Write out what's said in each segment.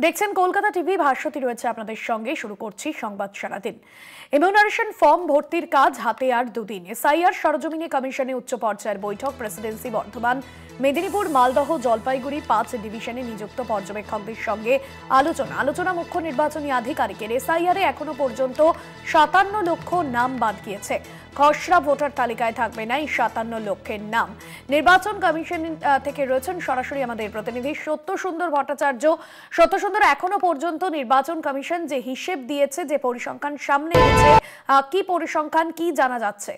দেখছেন কলকাতা টিভি। ভাস্বতী রয়েছে আপনাদের সঙ্গে। শুরু করছি সংবাদ সারাদিন। ইমিউনারেশন ফর্ম ভর্তির কাজ হাতে আর দুদিন। এসআইআর সরজমিনে কমিশনে উচ্চ পর্যায়ের বৈঠক। প্রেসিডেন্সি বর্ধমান, মেদিনীপুর, মালদহ, জলপাইগুড়ি 5 ডিভিশনে নিযুক্ত পর্যবেক্ষকদের সঙ্গে আলোচনা মুখ্য নির্বাচনী আধিকারিকের। এসআইআরে এখনো পর্যন্ত 57 লক্ষ নাম বাদ গিয়েছে। খসড়া ভোটার তালিকায় থাকবে না এই 57 লক্ষের নাম। নির্বাচন কমিশন থেকে রয়েছেন সরাসরি আমাদের প্রতিনিধি সত্যসুন্দর ভট্টাচার্য। সত্যসুন্দর, এখনো পর্যন্ত নির্বাচন কমিশন যে হিসেব দিয়েছে, যে পরিসংখ্যান সামনে এসেছে, কি পরিসংখ্যান, কি জানা যাচ্ছে?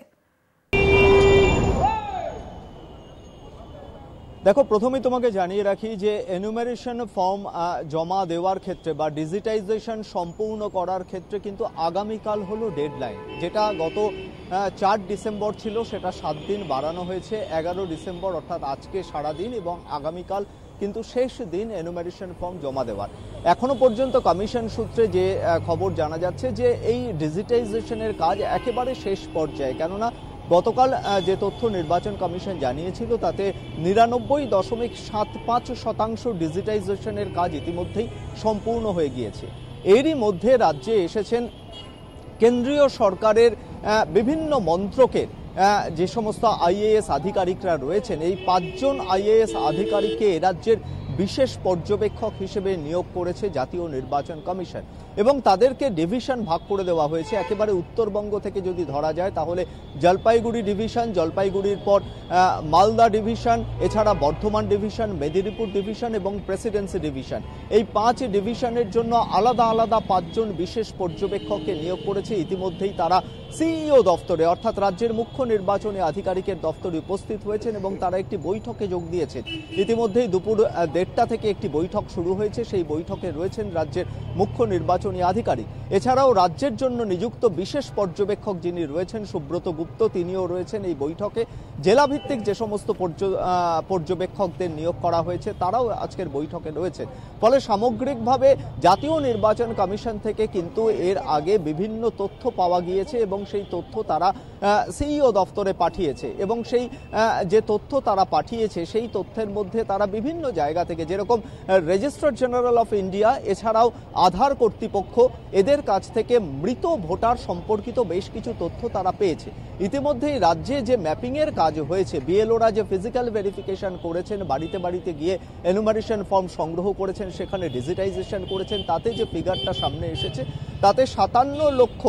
দেখো, প্রথমেই তোমাকে জানিয়ে রাখি যে এনুমারেশন ফর্ম জমা দেওয়ার ক্ষেত্রে বা ডিজিটাইজেশন সম্পূর্ণ করার ক্ষেত্রে কিন্তু আগামীকাল হলো ডেডলাইন। যেটা গত 4 ডিসেম্বর ছিল, সেটা 7 দিন বাড়ানো হয়েছে 11 ডিসেম্বর, অর্থাৎ আজকে সারাদিন এবং আগামীকাল কিন্তু শেষ দিন এনুমারেশন ফর্ম জমা দেওয়ার। এখনো পর্যন্ত কমিশন সূত্রে যে খবর জানা যাচ্ছে যে এই ডিজিটাইজেশনের কাজ একেবারে শেষ পর্যায়ে। কেননা গতকাল যে তথ্য নির্বাচন কমিশন জানিয়েছিল তাতে 99.75% ডিজিটাইজেশনের কাজ ইতিমধ্যেই সম্পূর্ণ হয়ে গিয়েছে। এরই মধ্যে রাজ্যে এসেছেন কেন্দ্রীয় সরকারের বিভিন্ন মন্ত্রকের যে সমস্ত আইএএস আধিকারিকরা রয়েছেন। এই 5 জন আইএএস আধিকারিককে রাজ্যের বিশেষ পর্যবেক্ষক হিসেবে নিয়োগ করেছে জাতীয় নির্বাচন কমিশন এবং তাদেরকে ডিভিশন ভাগ করে দেওয়া হয়েছে। একেবারে উত্তরবঙ্গ থেকে যদি ধরা যায় তাহলে জলপাইগুড়ি ডিভিশন, জলপাইগুড়ির পর মালদা ডিভিশন, এছাড়া বর্ধমান ডিভিশন, মেদিনীপুর ডিভিশন এবং প্রেসিডেন্সি ডিভিশন। এই 5 ডিভিশনের জন্য আলাদা আলাদা 5 জন বিশেষ পর্যবেক্ষককে নিয়োগ করেছে। ইতিমধ্যেই তারা সিইও দফতরে, অর্থাৎ রাজ্যের মুখ্য নির্বাচনী আধিকারিকের দফতরে উপস্থিত হয়েছেন এবং তারা একটি বৈঠকে যোগ দিয়েছেন। ইতিমধ্যেই দুপুর 1:30 থেকে একটি বৈঠক শুরু হয়েছে। সেই বৈঠকে রয়েছেন রাজ্যের মুখ্য নির্বাচনী আধিকারিক। এছাড়াও রাজ্যের জন্য নিযুক্ত বিশেষ পর্যবেক্ষক যিনি রয়েছেন সুব্রত গুপ্ত, তিনিও রয়েছেন এই বৈঠকে। জেলাভিত্তিক যে সমস্ত পর্যবেক্ষকদের নিয়োগ করা হয়েছে তারাও আজকের বৈঠকে রয়েছেন। ফলে সামগ্রিকভাবে জাতীয় নির্বাচন কমিশন থেকে কিন্তু এর আগে বিভিন্ন তথ্য পাওয়া গিয়েছে এবং সেই তথ্য তারা সিইও দফতরে পাঠিয়েছে এবং সেই যে তথ্য তারা পাঠিয়েছে সেই তথ্যের মধ্যে তারা বিভিন্ন জায়গা থেকে, যেরকম রেজিস্ট্রার জেনারেল অফ ইন্ডিয়া, এছাড়াও আধার কর্তৃপক্ষ, এদের কাছ থেকে মৃত ভোটার সম্পর্কিত বেশ কিছু তথ্য তারা পেয়েছে। ইতিমধ্যেই রাজ্যে যে ম্যাপিংয়ের কাজ হয়েছে, বিএলওরা যে ফিজিক্যাল ভেরিফিকেশন করেছেন, বাড়িতে বাড়িতে গিয়ে এনুমারেশন ফর্ম সংগ্রহ করেছেন, সেখানে ডিজিটাইজেশন করেছেন, তাতে যে ফিগারটা সামনে এসেছে তাতে 57 লক্ষ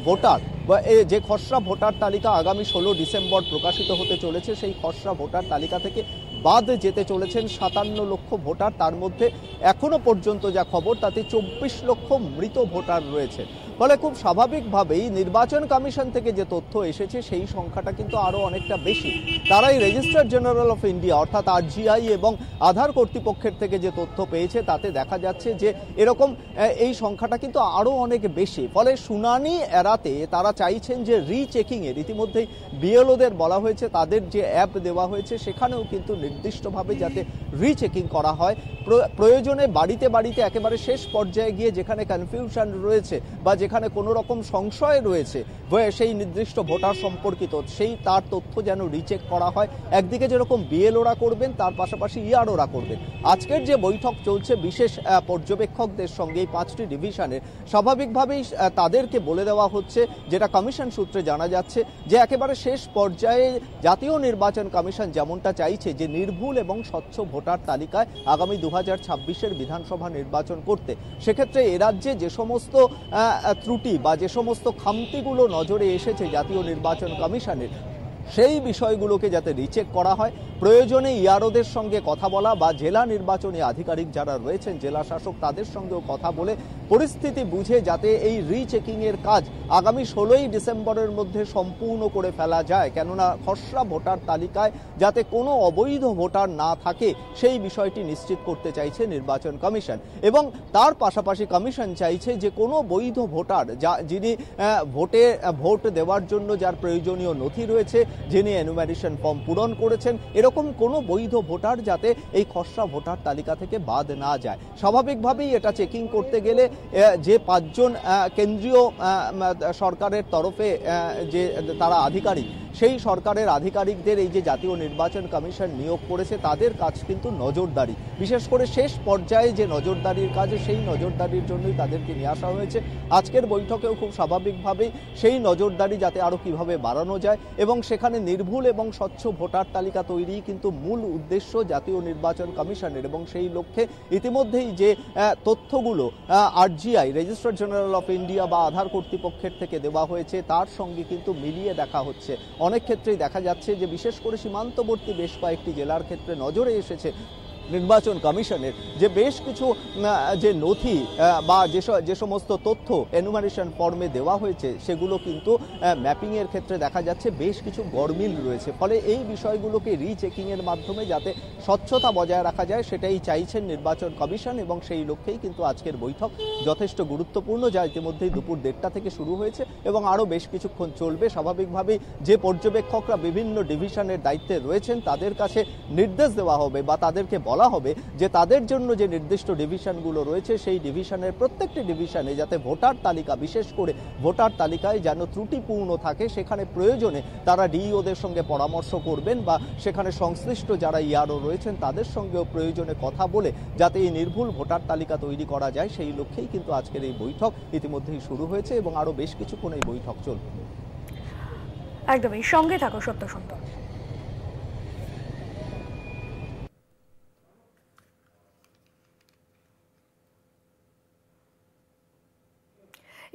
ভোটার বা যে খসড়া ভোটার তালিকা আগামী 16 ডিসেম্বর প্রকাশিত হতে চলেছে, সেই খসড়া ভোটার তালিকা থেকে বাদ যেতে চলেছেন 57 লক্ষ ভোটার। তার মধ্যে এখনো পর্যন্ত যা খবর তাতে 24 লক্ষ মৃত ভোটার রয়েছে। ফলে খুব স্বাভাবিকভাবেই নির্বাচন কমিশন থেকে যে তথ্য এসেছে সেই সংখ্যাটা কিন্তু আরও অনেকটা বেশি। তারাই রেজিস্ট্রার জেনারেল অফ ইন্ডিয়া অর্থাৎ আরজিআই এবং আধার কর্তৃপক্ষের থেকে যে তথ্য পেয়েছে তাতে দেখা যাচ্ছে যে এরকম এই সংখ্যাটা কিন্তু আরও অনেক বেশি। ফলে শুনানি এড়াতে তারা চাইছেন যে রিচেকিংয়ের, ইতিমধ্যেই বিএলওদের বলা হয়েছে তাদের যে অ্যাপ দেওয়া হয়েছে সেখানেও কিন্তু নির্দিষ্টভাবে যাতে রিচেকিং করা হয়। প্রয়োজনে বাড়িতে বাড়িতে একেবারে শেষ পর্যায়ে গিয়ে যেখানে কনফিউশন রয়েছে বা যেখানে কোনো রকম সংশয় রয়েছে সেই নির্দিষ্ট ভোটার সম্পর্কিত, সেই তার তথ্য যেন রিচেক করা হয়। একদিকে যেরকম বিএলওরা করবেন, তার পাশাপাশি ইআরওরা করবেন। আজকের যে বৈঠক চলছে বিশেষ পর্যবেক্ষকদের সঙ্গে এই 5টি ডিভিশনের, স্বাভাবিকভাবেই তাদেরকে বলে দেওয়া হচ্ছে, যেটা কমিশন সূত্রে জানা যাচ্ছে, যে একেবারে শেষ পর্যায়ে জাতীয় নির্বাচন কমিশন যেমনটা চাইছে যে নির্ভুল এবং স্বচ্ছ ভোটার তালিকায় আগামী 2026-এর বিধানসভা নির্বাচন করতে, সেক্ষেত্রে এ রাজ্যে যে সমস্ত ত্রুটি বা যে সমস্ত খামতিগুলো নজরে এসেছে জাতীয় নির্বাচন কমিশনের, সেই বিষয়গুলোকে যাতে রিচেক করা হয়। প্রয়োজনে ইআরওদের সঙ্গে কথা বলা বা জেলা নির্বাচনী আধিকারিক যারা রয়েছেন, জেলা শাসক, তাদের সঙ্গেও কথা বলে পরিস্থিতি বুঝে যাতে এই রিচেকিংয়ের কাজ আগামী 16 ডিসেম্বরের মধ্যে সম্পূর্ণ করে ফেলা যায়। কেননা খসড়া ভোটার তালিকায় যাতে কোনো অবৈধ ভোটার না থাকে সেই বিষয়টি নিশ্চিত করতে চাইছে নির্বাচন কমিশন এবং তার পাশাপাশি কমিশন চাইছে যে কোনো বৈধ ভোটার যিনি ভোট দেওয়ার জন্য যার প্রয়োজনীয় নথি রয়েছে, যিনি এনুমারেশন ফর্ম পূরণ করেছেন, এরকম কোনো বৈধ ভোটার যাতে এই খসড়া ভোটার তালিকা থেকে বাদ না যায়। স্বাভাবিকভাবেই এটা চেকিং করতে গেলে যে 5 জন কেন্দ্রীয় সরকারের তরফে যে তারা আধিকারিক, সেই সরকারের আধিকারিকদের এই যে জাতীয় নির্বাচন কমিশন নিয়োগ করেছে তাদের কাজ কিন্তু নজরদারি, বিশেষ করে শেষ পর্যায়ে যে নজরদারির কাজ, সেই নজরদারির জন্যই তাদেরকে নিয়ে আসা হয়েছে। আজকের বৈঠকেও খুব স্বাভাবিকভাবেই সেই নজরদারি যাতে আরও কিভাবে বাড়ানো যায় এবং সেখানে নির্ভুল এবং স্বচ্ছ ভোটার তালিকা তৈরি কিন্তু মূল উদ্দেশ্য জাতীয় নির্বাচন কমিশনের, এবং সেই লক্ষ্যে ইতিমধ্যেই যে তথ্যগুলো আরজিআই রেজিস্ট্রার জেনারেল অফ ইন্ডিয়া বা আধার কর্তৃপক্ষের থেকে দেওয়া হয়েছে তার সঙ্গে কিন্তু মিলিয়ে দেখা হচ্ছে। অনেক ক্ষেত্রেই দেখা যাচ্ছে যে বিশেষ করে সীমান্তবর্তী বেশ কয়েকটি জেলার ক্ষেত্রে নজরে এসেছে নির্বাচন কমিশনের যে বেশ কিছু যে নথি বা যে সমস্ত তথ্য এনুমারেশন ফর্মে দেওয়া হয়েছে সেগুলো কিন্তু ম্যাপিংয়ের ক্ষেত্রে দেখা যাচ্ছে বেশ কিছু গরমিল রয়েছে। ফলে এই বিষয়গুলোকে রিচেকিংয়ের মাধ্যমে যাতে স্বচ্ছতা বজায় রাখা যায় সেটাই চাইছেন নির্বাচন কমিশন, এবং সেই লক্ষ্যেই কিন্তু আজকের বৈঠক যথেষ্ট গুরুত্বপূর্ণ, যা ইতিমধ্যেই দুপুর 1:30 থেকে শুরু হয়েছে এবং আরও বেশ কিছুক্ষণ চলবে। স্বাভাবিকভাবেই যে পর্যবেক্ষকরা বিভিন্ন ডিভিশনের দায়িত্বে রয়েছেন তাদের কাছে নির্দেশ দেওয়া হবে বা তাদেরকে বলা হবে যে তাদের জন্য যে নির্দিষ্ট ডিভিশনগুলো রয়েছে সেই ডিভিশনের প্রত্যেকটি ডিভিশনে যাতে ভোটার তালিকা, বিশেষ করে ভোটার তালিকায় যেন ত্রুটিপূর্ণ থাকে, সেখানে প্রয়োজনে তারা ডিইওদের সঙ্গে পরামর্শ করবেন বা সেখানে সংশ্লিষ্ট যারা ইয়ারও রয়েছেন তাদের সঙ্গেও প্রয়োজনে কথা বলে যাতে এই নির্ভুল ভোটার তালিকা তৈরি করা যায়, সেই লক্ষ্যেই কিন্তু আজকের এই বৈঠক ইতিমধ্যেই শুরু হয়েছে এবং আরও বেশ কিছুক্ষণ এই বৈঠক চলবে। একদমই সঙ্গে থাকো সত্য সুন্দর।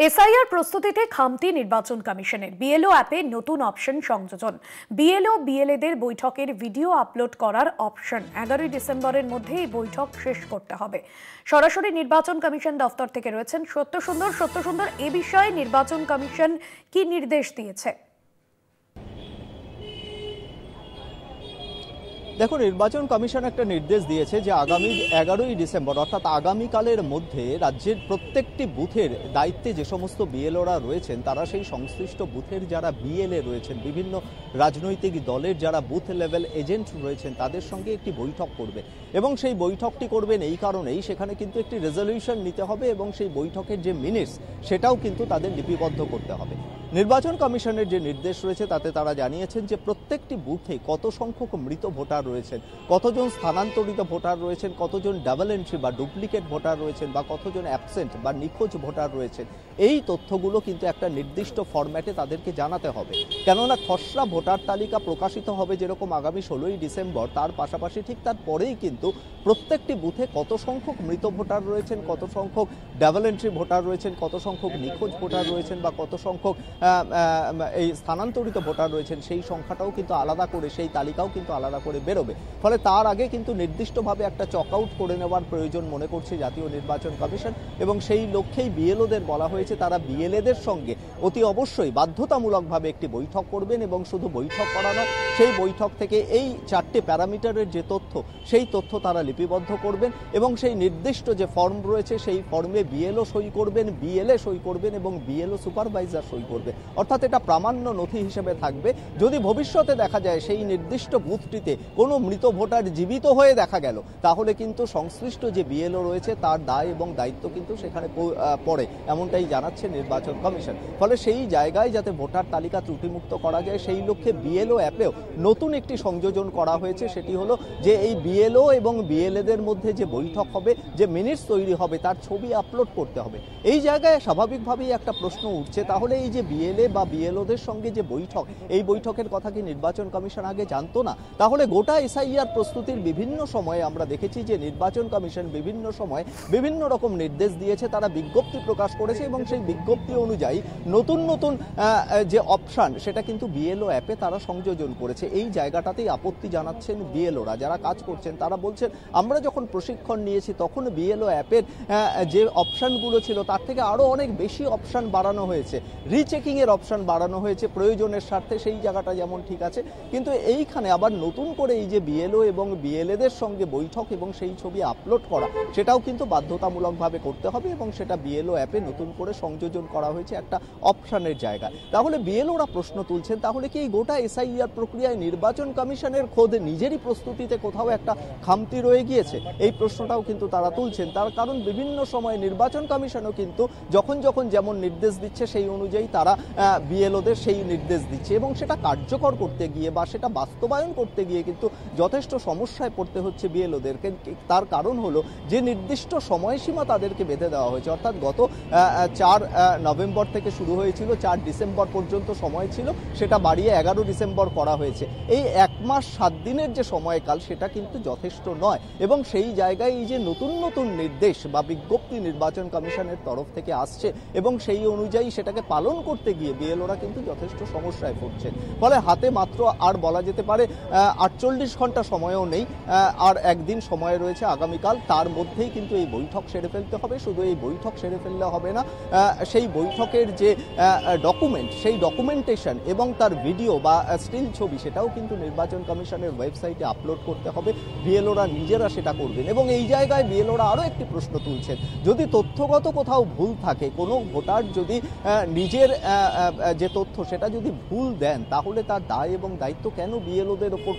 এসআইআর প্রস্তুতিতে খামতি নির্বাচন কমিশনের। বিএলও অ্যাপে নতুন অপশন সংযোজন। বিএলও বিএলএদের বৈঠকের ভিডিও আপলোড করার অপশন 11 ডিসেম্বরের মধ্যে এই বৈঠক শেষ করতে হবে। সরাসরি নির্বাচন কমিশন দফতর থেকে রয়েছেন সত্য সুন্দর। সত্য সুন্দর, এ বিষয়ে নির্বাচন কমিশন কি নির্দেশ দিয়েছে? দেখো, নির্বাচন কমিশন একটা নির্দেশ দিয়েছে যে আগামী 11ই ডিসেম্বর অর্থাৎ আগামীকালের মধ্যে রাজ্যের প্রত্যেকটি বুথের দায়িত্বে যে সমস্ত বিএলওরা রয়েছেন তারা সেই সংশ্লিষ্ট বুথের যারা বিএলএ রয়েছেন, বিভিন্ন রাজনৈতিক দলের যারা বুথ লেভেল এজেন্ট রয়েছেন তাদের সঙ্গে একটি বৈঠক করবে এবং সেই বৈঠকটি করবেন এই কারণেই সেখানে কিন্তু একটি রেজলিউশন নিতে হবে এবং সেই বৈঠকের যে মিনিটস সেটাও কিন্তু তাদের লিপিবদ্ধ করতে হবে। নির্বাচন কমিশনের যে নির্দেশ রয়েছে তাতে তারা জানিয়েছেন যে প্রত্যেকটি বুথে কত সংখ্যক মৃত ভোটার রয়েছেন, কতজন স্থানান্তরিত ভোটার রয়েছেন, কতজন ডাবল এন্ট্রি বা ডুপ্লিকেট ভোটার রয়েছেন বা কতজন অ্যাবসেন্ট বা নিখোঁজ ভোটার রয়েছেন, এই তথ্যগুলো কিন্তু একটা নির্দিষ্ট ফরম্যাটে তাদেরকে জানাতে হবে। কেননা খসড়া ভোটার তালিকা প্রকাশিত হবে যেরকম আগামী 16ই ডিসেম্বর, তার পাশাপাশি ঠিক তারপরেই কিন্তু প্রত্যেকটি বুথে কত সংখ্যক মৃত ভোটার রয়েছেন, কত সংখ্যক ডাবল এন্ট্রি ভোটার রয়েছেন, কত সংখ্যক নিখোঁজ ভোটার রয়েছেন বা কত সংখ্যক এই স্থানান্তরিত ভোটার রয়েছেন সেই সংখ্যাটাও কিন্তু আলাদা করে, সেই তালিকাও কিন্তু আলাদা করে বেরোবে। ফলে তার আগে কিন্তু নির্দিষ্টভাবে একটা চক আউট করে নেওয়ার প্রয়োজন মনে করছে জাতীয় নির্বাচন কমিশন এবং সেই লক্ষ্যেই বিএলওদের বলা হয়েছে তারা বিএলএদের সঙ্গে অতি অবশ্যই বাধ্যতামূলকভাবে একটি বৈঠক করবেন এবং শুধু বৈঠক করা নয়, সেই বৈঠক থেকে এই 4টে প্যারামিটারের যে তথ্য সেই তথ্য তারা লিপিবদ্ধ করবেন এবং সেই নির্দিষ্ট যে ফর্ম রয়েছে সেই ফর্মে বিএলও সই করবেন, বিএলএ সই করবেন এবং বিএলও সুপারভাইজার সই করবেন। অর্থাৎ এটা প্রামাণ্য নথি হিসেবে থাকবে। যদি ভবিষ্যতে দেখা যায় সেই নির্দিষ্ট বুথটিতে কোনো মৃত ভোটার জীবিত হয়ে দেখা গেল তাহলে কিন্তু সংশ্লিষ্ট যে বিএলও রয়েছে তার দায় এবং দায়িত্ব কিন্তু সেখানে পড়ে, এমনটাই জানাচ্ছে নির্বাচন কমিশন। ফলে সেই জায়গায় যাতে ভোটার তালিকা ত্রুটিমুক্ত করা যায় সেই লক্ষ্যে বিএলও অ্যাপেও নতুন একটি সংযোজন করা হয়েছে। সেটি হলো যে এই বিএলও এবং বিএলএদের মধ্যে যে বৈঠক হবে, যে মিনিটস তৈরি হবে তার ছবি আপলোড করতে হবে। এই জায়গায় স্বাভাবিকভাবেই একটা প্রশ্ন উঠছে, তাহলে এই যে বিএলএ বা বিএলওদের সঙ্গে যে বৈঠক, এই বৈঠকের কথা কি নির্বাচন কমিশন আগে জানতো না? তাহলে গোটা এসআইআর প্রস্তুতির বিভিন্ন সময়ে আমরা দেখেছি যে নির্বাচন কমিশন বিভিন্ন সময় বিভিন্ন রকম নির্দেশ দিয়েছে, তারা বিজ্ঞপ্তি প্রকাশ করেছে এবং সেই বিজ্ঞপ্তি অনুযায়ী নতুন নতুন যে অপশান সেটা কিন্তু বিএলও অ্যাপে তারা সংযোজন করেছে। এই জায়গাটাতেই আপত্তি জানাচ্ছেন বিএলওরা যারা কাজ করছেন। তারা বলছেন আমরা যখন প্রশিক্ষণ নিয়েছি তখন বিএলও অ্যাপের যে অপশানগুলো ছিল তার থেকে আরও অনেক বেশি অপশান বাড়ানো হয়েছে, রিচেকিং চেকিং এর অপশন বাড়ানো হয়েছে প্রয়োজনের স্বার্থে, সেই জায়গাটা যেমন ঠিক আছে, কিন্তু এইখানে আবার নতুন করে এই যে বিএলও এবং বিএলএদের সঙ্গে বৈঠক এবং সেই ছবি আপলোড করা, সেটাও কিন্তু বাধ্যতামূলকভাবে করতে হবে এবং সেটা বিএলও অ্যাপে নতুন করে সংযোজন করা হয়েছে একটা অপশনের জায়গায়। তাহলে বিএলওরা প্রশ্ন তুলছেন, তাহলে কি এই গোটা এসআইআর প্রক্রিয়ায় নির্বাচন কমিশনের খোদ নিজেরই প্রস্তুতিতে কোথাও একটা খামতি রয়ে গিয়েছে? এই প্রশ্নটাও কিন্তু তারা তুলছেন। তার কারণ বিভিন্ন সময় নির্বাচন কমিশনও কিন্তু যখন যখন যেমন নির্দেশ দিচ্ছে সেই অনুযায়ী তারা বিএলওদের সেই নির্দেশ দিচ্ছে এবং সেটা কার্যকর করতে গিয়ে বা সেটা বাস্তবায়ন করতে গিয়ে কিন্তু যথেষ্ট সমস্যায় পড়তে হচ্ছে বিএলওদেরকে। তার কারণ হলো যে নির্দিষ্ট সময়সীমা তাদেরকে বেঁধে দেওয়া হয়েছে, অর্থাৎ গত 4 নভেম্বর থেকে শুরু হয়েছিল, 4 ডিসেম্বর পর্যন্ত সময় ছিল, সেটা বাড়িয়ে 11 ডিসেম্বর করা হয়েছে। এই 1 মাস 7 দিনের যে সময়কাল সেটা কিন্তু যথেষ্ট নয় এবং সেই জায়গায় এই যে নতুন নতুন নির্দেশ বা বিজ্ঞপ্তি নির্বাচন কমিশনের তরফ থেকে আসছে এবং সেই অনুযায়ী সেটাকে পালন করতে গিয়ে বিএলওরা কিন্তু যথেষ্ট সমস্যায় পড়ছেন। ফলে হাতে মাত্র আর বলা যেতে পারে 48 ঘন্টা সময়ও নেই, আর একদিন সময় রয়েছে আগামীকাল, তার মধ্যেই কিন্তু এই বৈঠক সেরে ফেলতে হবে। শুধু এই বৈঠক সেরে ফেললে হবে না, সেই বৈঠকের যে ডকুমেন্ট, সেই ডকুমেন্টেশন এবং তার ভিডিও বা স্টিল ছবি সেটাও কিন্তু নির্বাচন কমিশনের ওয়েবসাইটে আপলোড করতে হবে। বিএলওরা নিজেরা সেটা করবেন এবং এই জায়গায় বিএলওরা আরও একটি প্রশ্ন তুলছেন, যদি তথ্যগত কোথাও ভুল থাকে, কোনো ভোটার যদি নিজের যে তথ্য সেটা যদি ভুল দেন, তাহলে তার দায় এবং দায়িত্ব কেন বিএলওদের ওপর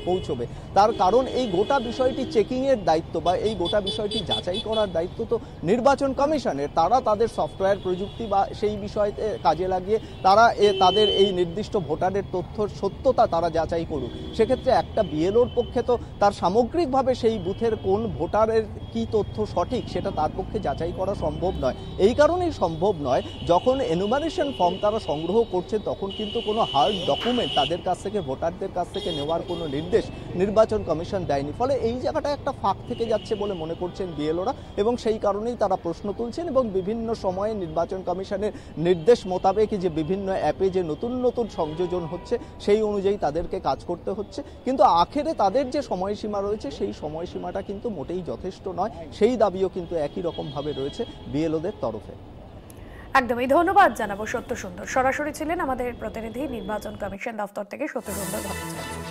পৌঁছবে? তার কারণ এই গোটা বিষয়টি চেকিংয়ের দায়িত্ব বা এই গোটা বিষয়টি যাচাই করার দায়িত্ব তো নির্বাচন কমিশনের। তারা তাদের সফটওয়্যার প্রযুক্তি বা সেই বিষয়তে কাজে লাগিয়ে তারা তাদের এই নির্দিষ্ট ভোটারের তথ্যর সত্যতা তারা যাচাই করুক। সেক্ষেত্রে একটা বিএলওর পক্ষে তো তার সামগ্রিকভাবে সেই বুথের কোন ভোটারের কি তথ্য সঠিক সেটা তার পক্ষে যাচাই করা সম্ভব নয়। এই কারণেই সম্ভব নয়, যখন এনুমারেশন ফর্ম তারা সংগ্রহ করছে তখন কিন্তু কোনো হার্ড ডকুমেন্ট তাদের কাছ থেকে, ভোটারদের কাছ থেকে নেওয়ার কোনো নির্দেশ নির্বাচন কমিশন দেয়নি। ফলে এই জায়গাটা একটা ফাঁক থেকে যাচ্ছে বলে মনে করছেন বিএলওরা এবং সেই কারণেই তারা প্রশ্ন তুলছেন এবং বিভিন্ন সময়ে নির্বাচন কমিশনের নির্দেশ মোতাবেক যে বিভিন্ন অ্যাপে যে নতুন নতুন সংযোজন হচ্ছে সেই অনুযায়ী তাদেরকে কাজ করতে হচ্ছে, কিন্তু আখেরে তাদের যে সময়সীমা রয়েছে সেই সময়সীমাটা কিন্তু মোটেই যথেষ্ট নয়। সেই দাবিও কিন্তু একই রকমভাবে রয়েছে বিএলওদের তরফে। একদমই ধন্যবাদ জানাবো সত্য সুন্দর। সরাসরি ছিলেন আমাদের প্রতিনিধি নির্বাচন কমিশন দফতর থেকে সত্য সুন্দর ভট্টাচার্য।